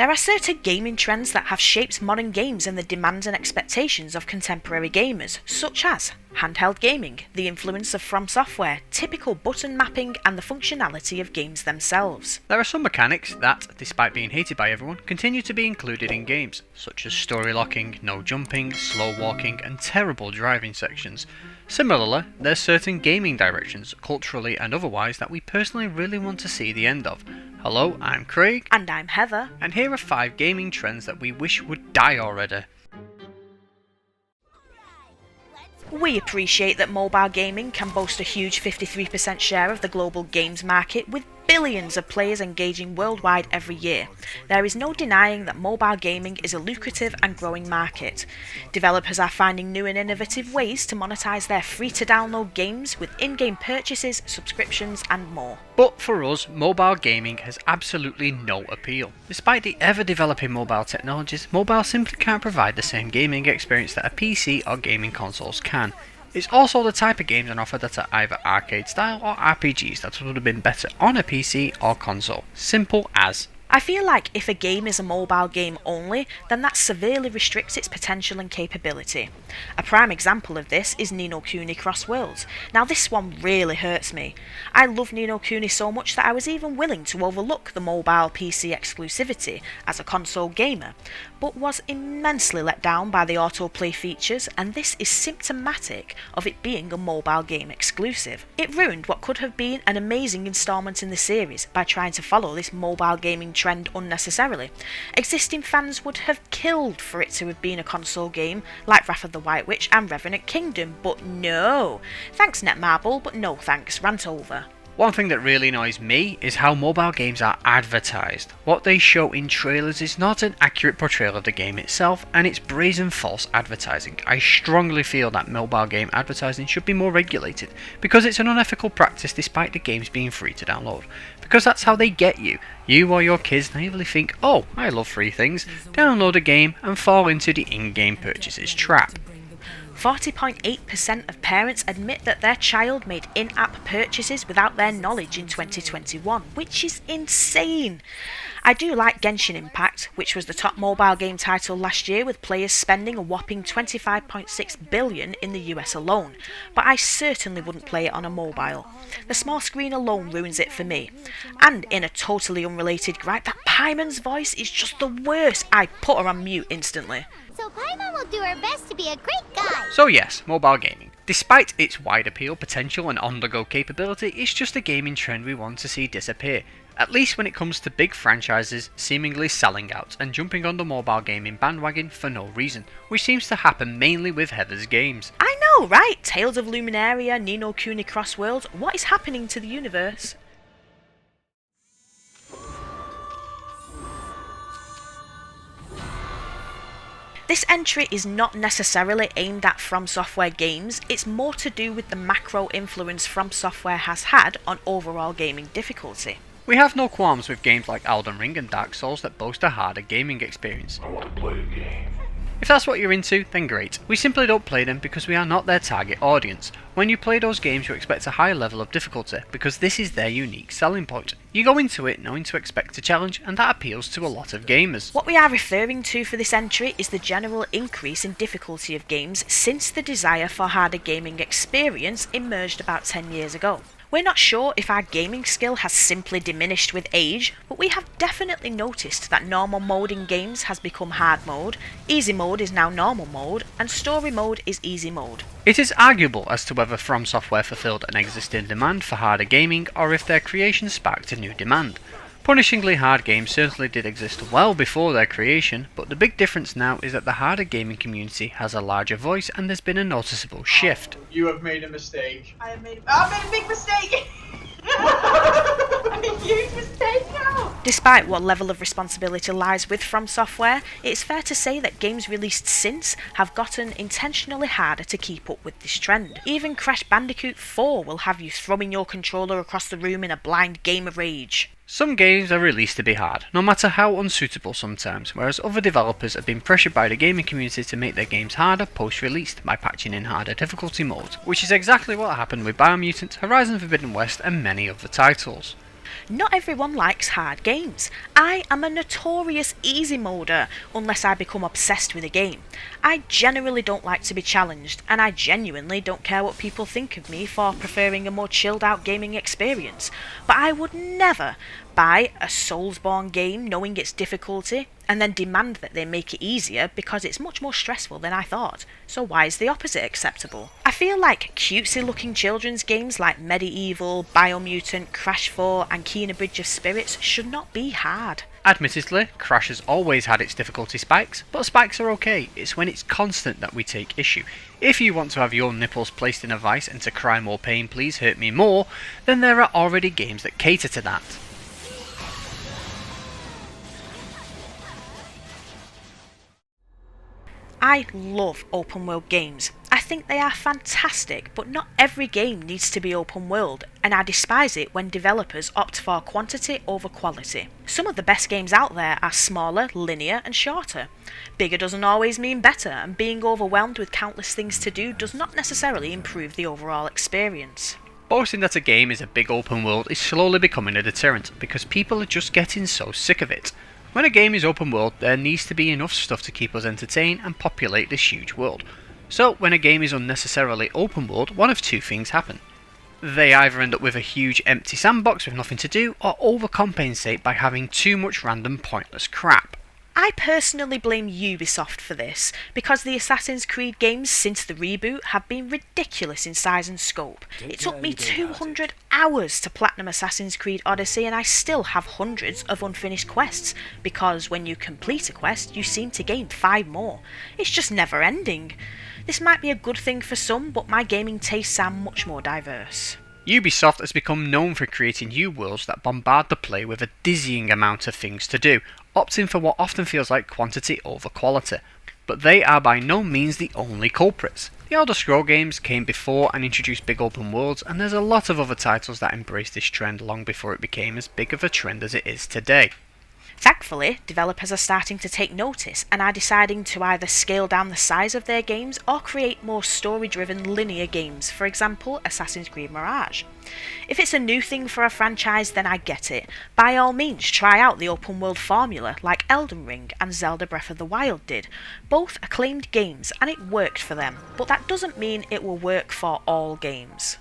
There are certain gaming trends that have shaped modern games and the demands and expectations of contemporary gamers, such as handheld gaming, the influence of From Software, typical button mapping, and the functionality of games themselves. There are some mechanics that, despite being hated by everyone, continue to be included in games, such as story locking, no jumping, slow walking, and terrible driving sections. Similarly, there's certain gaming directions, culturally and otherwise, that we personally really want to see the end of. Hello, I'm Craig. And I'm Heather. And here are 5 gaming trends that we wish would die already. We appreciate that mobile gaming can boast a huge 53% share of the global games market, with billions of players engaging worldwide every year. There is no denying that mobile gaming is a lucrative and growing market. Developers are finding new and innovative ways to monetize their free-to-download games with in-game purchases, subscriptions, and more. But for us, mobile gaming has absolutely no appeal. Despite the ever-developing mobile technologies, mobile simply can't provide the same gaming experience that a PC or gaming consoles can. It's also the type of games on offer that are either arcade style or RPGs that would have been better on a PC or console. Simple as. I feel like if a game is a mobile game only, then that severely restricts its potential and capability. A prime example of this is Ni no Kuni Cross Worlds. Now this one really hurts me. I love Ni no Kuni so much that I was even willing to overlook the mobile PC exclusivity as a console gamer, but was immensely let down by the autoplay features, and this is symptomatic of it being a mobile game exclusive. It ruined what could have been an amazing installment in the series by trying to follow this mobile gaming trend unnecessarily. Existing fans would have killed for it to have been a console game like Wrath of the White Witch and Revenant Kingdom, but no. Thanks Netmarble, but no thanks, rant over. One thing that really annoys me is how mobile games are advertised. What they show in trailers is not an accurate portrayal of the game itself, and it's brazen false advertising. I strongly feel that mobile game advertising should be more regulated, because it's an unethical practice despite the games being free to download. Because that's how they get you. You or your kids naively think, oh, I love free things, download a game and fall into the in-game purchases trap. 40.8% of parents admit that their child made in-app purchases without their knowledge in 2021, which is insane. I do like Genshin Impact, which was the top mobile game title last year with players spending a whopping $25.6 billion in the US alone, but I certainly wouldn't play it on a mobile. The small screen alone ruins it for me. And in a totally unrelated gripe, that Paimon's voice is just the worst. I put her on mute instantly. So Paimon will do her best to be a great guy. So yes, mobile gaming. Despite its wide appeal, potential and on-the-go capability, it's just a gaming trend we want to see disappear. At least when it comes to big franchises seemingly selling out and jumping on the mobile gaming bandwagon for no reason, which seems to happen mainly with Heather's games. I know, right? Tales of Luminaria, Ni no Kuni Cross Worlds, what is happening to the universe? This entry is not necessarily aimed at From Software games, it's more to do with the macro influence From Software has had on overall gaming difficulty. We have no qualms with games like Elden Ring and Dark Souls that boast a harder gaming experience. I want to play a game. If that's what you're into, then great. We simply don't play them because we are not their target audience. When you play those games, you expect a higher level of difficulty because this is their unique selling point. You go into it knowing to expect a challenge, and that appeals to a lot of gamers. What we are referring to for this entry is the general increase in difficulty of games since the desire for harder gaming experience emerged about 10 years ago. We're not sure if our gaming skill has simply diminished with age, but we have definitely noticed that normal mode in games has become hard mode, easy mode is now normal mode, and story mode is easy mode. It is arguable as to whether From Software fulfilled an existing demand for harder gaming or if their creation sparked a new demand. Punishingly hard games certainly did exist well before their creation, but the big difference now is that the harder gaming community has a larger voice and there's been a noticeable shift. You have made a mistake. I've made a big mistake! A huge mistake now! Despite what level of responsibility lies with From Software, it's fair to say that games released since have gotten intentionally harder to keep up with this trend. Even Crash Bandicoot 4 will have you throwing your controller across the room in a blind game of rage. Some games are released to be hard, no matter how unsuitable sometimes, whereas other developers have been pressured by the gaming community to make their games harder post-released by patching in harder difficulty modes, which is exactly what happened with Biomutant, Horizon Forbidden West and many other titles. Not everyone likes hard games. I am a notorious easy moder unless I become obsessed with a game. I generally don't like to be challenged, and I genuinely don't care what people think of me for preferring a more chilled out gaming experience. But I would never buy a Soulsborne game knowing its difficulty and then demand that they make it easier because it's much more stressful than I thought. So why is the opposite acceptable? I feel like cutesy looking children's games like Medieval, Biomutant, Crash 4 and Kena Bridge of Spirits should not be hard. Admittedly, Crash has always had its difficulty spikes, but spikes are okay. It's when it's constant that we take issue. If you want to have your nipples placed in a vice and to cry more pain please hurt me more, then there are already games that cater to that. I love open world games. I think they are fantastic, but not every game needs to be open world, and I despise it when developers opt for quantity over quality. Some of the best games out there are smaller, linear and shorter. Bigger doesn't always mean better, and being overwhelmed with countless things to do does not necessarily improve the overall experience. Boasting that a game is a big open world is slowly becoming a deterrent, because people are just getting so sick of it. When a game is open world, there needs to be enough stuff to keep us entertained and populate this huge world. So when a game is unnecessarily open world, one of two things happen. They either end up with a huge empty sandbox with nothing to do, or overcompensate by having too much random pointless crap. I personally blame Ubisoft for this, because the Assassin's Creed games since the reboot have been ridiculous in size and scope. It took me 200 hours to platinum Assassin's Creed Odyssey, and I still have hundreds of unfinished quests, because when you complete a quest you seem to gain 5 more. It's just never ending. This might be a good thing for some, but my gaming tastes are much more diverse. Ubisoft has become known for creating new worlds that bombard the player with a dizzying amount of things to do, opting for what often feels like quantity over quality. But they are by no means the only culprits. The Elder Scrolls games came before and introduced big open worlds, and there's a lot of other titles that embraced this trend long before it became as big of a trend as it is today. Thankfully, developers are starting to take notice and are deciding to either scale down the size of their games or create more story-driven linear games, for example Assassin's Creed Mirage. If it's a new thing for a franchise, then I get it. By all means, try out the open world formula like Elden Ring and Zelda Breath of the Wild did. Both acclaimed games and it worked for them, but that doesn't mean it will work for all games.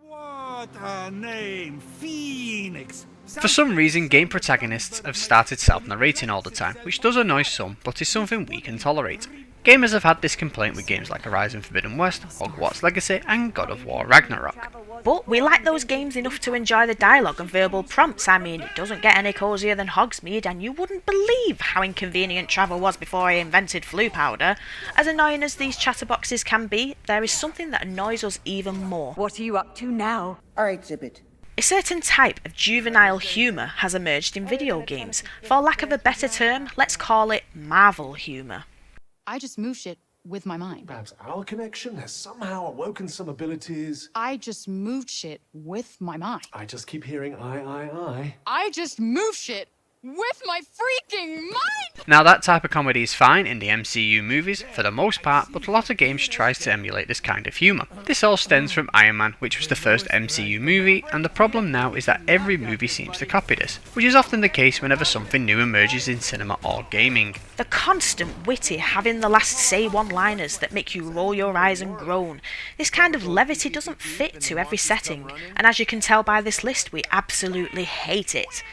What a name, Phoenix! For some reason, game protagonists have started self-narrating all the time, which does annoy some, but is something we can tolerate. Gamers have had this complaint with games like Horizon Forbidden West, Hogwarts Legacy, and God of War Ragnarok. But we like those games enough to enjoy the dialogue and verbal prompts. I mean, it doesn't get any cosier than Hogsmeade, and you wouldn't believe how inconvenient travel was before I invented flu powder. As annoying as these chatterboxes can be, there is something that annoys us even more. What are you up to now? Alright, Zibbit. A certain type of juvenile humour has emerged in video games. For lack of a better term, let's call it Marvel humour. I just move shit with my mind. Perhaps our connection has somehow awoken some abilities. I just moved shit with my mind. I just keep hearing I. I just move shit with my freaking mind! Now that type of comedy is fine in the MCU movies for the most part, but a lot of games tries to emulate this kind of humour. This all stems from Iron Man, which was the first MCU movie, and the problem now is that every movie seems to copy this, which is often the case whenever something new emerges in cinema or gaming. The constant witty having the last say one-liners that make you roll your eyes and groan. This kind of levity doesn't fit to every setting, and as you can tell by this list, we absolutely hate it.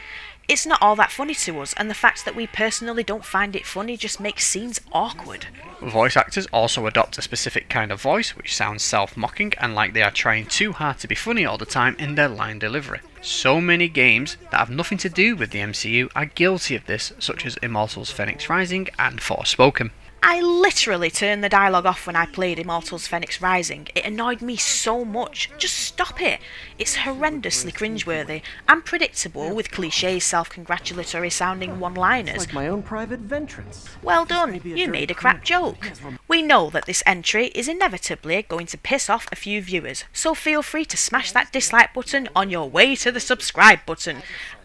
It's not all that funny to us, and the fact that we personally don't find it funny just makes scenes awkward. Voice actors also adopt a specific kind of voice which sounds self-mocking and like they are trying too hard to be funny all the time in their line delivery. So many games that have nothing to do with the MCU are guilty of this, such as Immortals Phoenix Rising and Forspoken. I literally turned the dialogue off when I played Immortals Phoenix Rising. It annoyed me so much. Just stop it. It's horrendously cringeworthy and predictable with cliché self-congratulatory sounding one-liners. Like my own private ventrance. Well done, you made a crap joke. We know that this entry is inevitably going to piss off a few viewers, so feel free to smash that dislike button on your way to the subscribe button.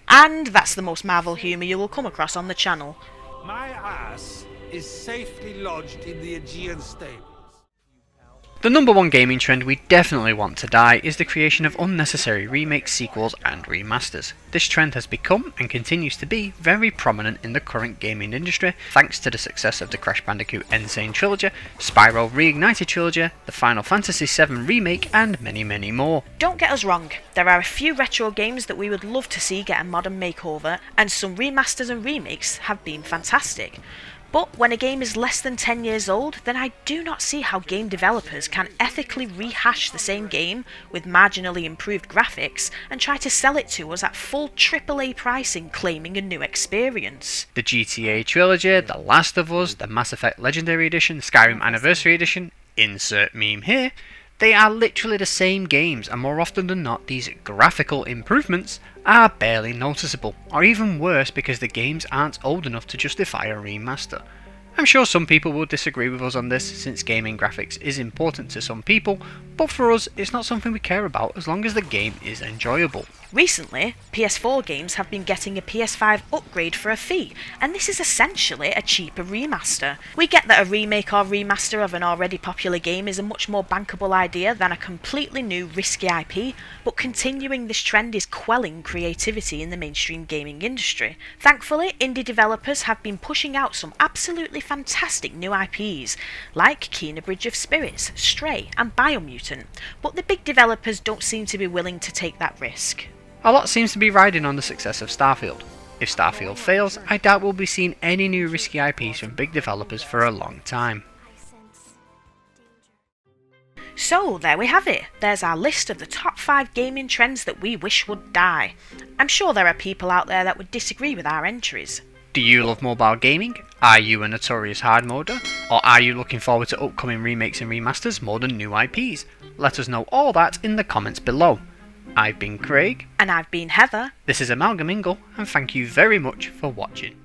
And that's the most Marvel humour you will come across on the channel. My ass is safely lodged in the Aegean stables. The number one gaming trend we definitely want to die is the creation of unnecessary remakes, sequels and remasters. This trend has become and continues to be very prominent in the current gaming industry thanks to the success of the Crash Bandicoot N. Sane Trilogy, Spyro Reignited Trilogy, the Final Fantasy VII Remake and many more. Don't get us wrong, there are a few retro games that we would love to see get a modern makeover, and some remasters and remakes have been fantastic. But when a game is less than 10 years old, then I do not see how game developers can ethically rehash the same game with marginally improved graphics and try to sell it to us at full AAA pricing claiming a new experience. The GTA Trilogy, The Last of Us, the Mass Effect Legendary Edition, Skyrim Anniversary Edition, insert meme here, they are literally the same games, and more often than not these graphical improvements are barely noticeable, or even worse because the games aren't old enough to justify a remaster. I'm sure some people will disagree with us on this since gaming graphics is important to some people, but for us it's not something we care about as long as the game is enjoyable. Recently, PS4 games have been getting a PS5 upgrade for a fee, and this is essentially a cheaper remaster. We get that a remake or remaster of an already popular game is a much more bankable idea than a completely new risky IP, but continuing this trend is quelling creativity in the mainstream gaming industry. Thankfully, indie developers have been pushing out some absolutely fantastic new IPs, like Kena Bridge of Spirits, Stray and Biomutant, but the big developers don't seem to be willing to take that risk. A lot seems to be riding on the success of Starfield. If Starfield fails, I doubt we'll be seeing any new risky IPs from big developers for a long time. So there we have it, there's our list of the top 5 gaming trends that we wish would die. I'm sure there are people out there that would disagree with our entries. Do you love mobile gaming? Are you a notorious hard modder? Or are you looking forward to upcoming remakes and remasters more than new IPs? Let us know all that in the comments below. I've been Craig. And I've been Heather. This is Amalgamingle, and thank you very much for watching.